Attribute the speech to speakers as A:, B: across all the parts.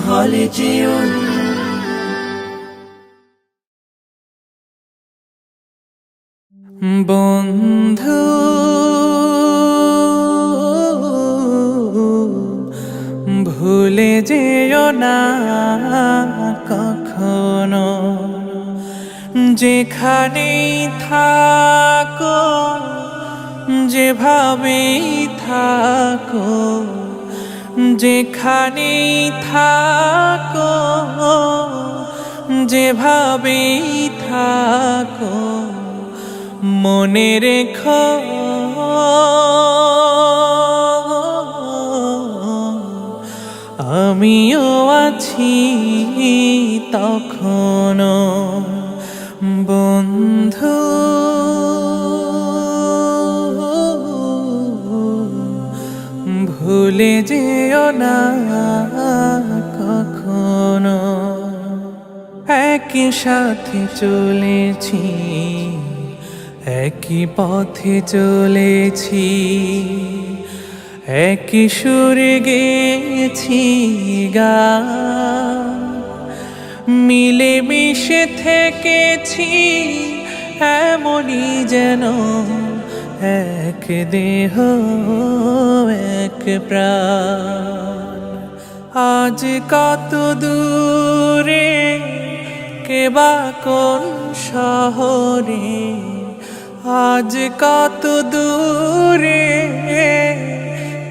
A: হলে যেও।
B: বন্ধু ভুলে যেও না কখনো, যেখানেই থাকো যেভাবেই থাকো, যেখানেই থাকো যেভাবেই থাকো, মনে রেখো আমিও আছি তখনো। বন্ধু ভুলে যেও না কখনো। একই সাথে চলেছি, একই পথে চলেছি, একই সুরে গেছি গান, মিলে মিশে থেকেছি এমনই যেন এক দেহ এক প্রাণ। আজ কত দূরে কেবা কোন শহরে, আজ কত দূরে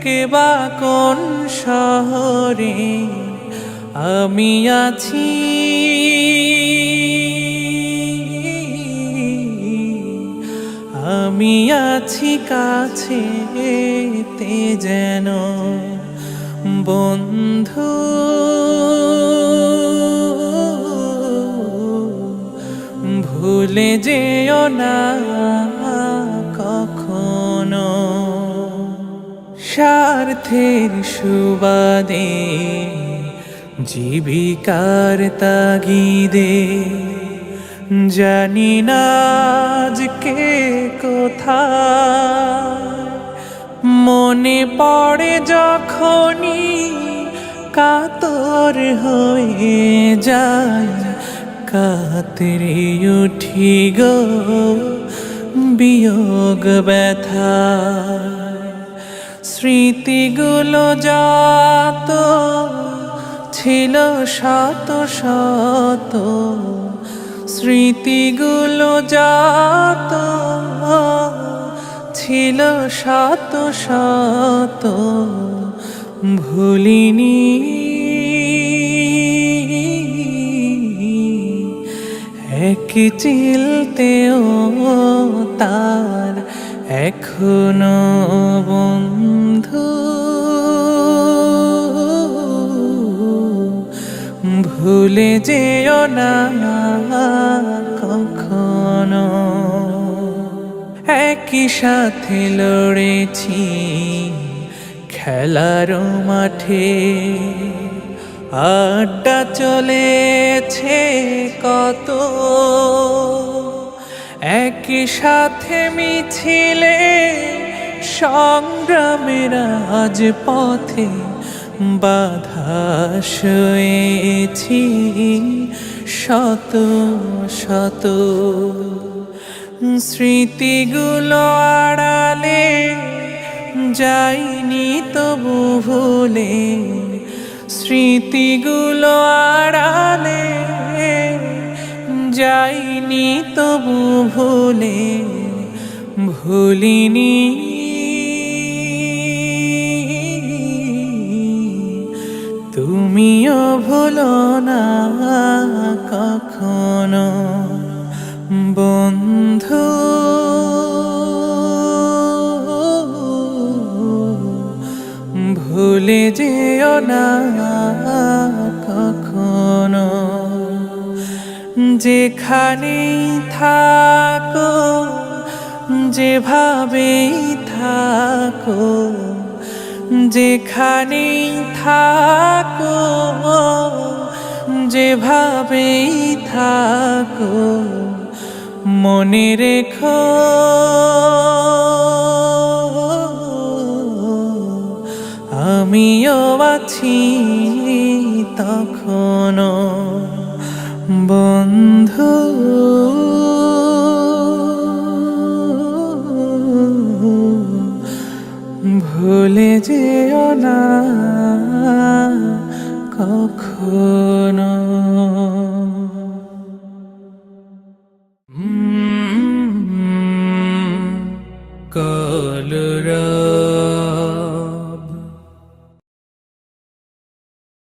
B: কেবা কোন শহরে, আমি আছি আমি আছি কাছেতে যেন। বন্ধু ভুলে যেও না কখনো। স্বার্থের সুবাদে জীবিকার তাগিদে জানি না আজকে কোথায়, মনে পড়ে যখনই কাতর হয়ে যায়, কাতরে উঠি গো বিয়োগ ব্যথা। স্মৃতিগুলো যত ছিল শত শত, স্মৃতিগুলো যত ছিল শত শত, ভুলিনি এক চিলতেও তার এখনো। বন্ধু ভুলে যেও না কখনো। একই সাথে লড়েছি খেলার মাঠে, আড্ডা চলেছে কত, একই সাথে মিছিলে সংগ্রামের আজ পথে বাধা সয়েছি শত শত। স্মৃতিগুলো আড়ালে যাইনি তবু ভুলে, স্মৃতিগুলো আড়ালে যাইনি তবু ভুলে, ভুলিনি তুমিও ভুলো না কখনো। বন্ধু ভুলে যেও না কখনো, যেখানেই থাকো যেভাবেই থাকো, যেখানেই থাকো যেভাবেই থাকো, মনে রেখো আমিও আছি তখনো বন্ধু ভুলে যেও না কখনো। কলরা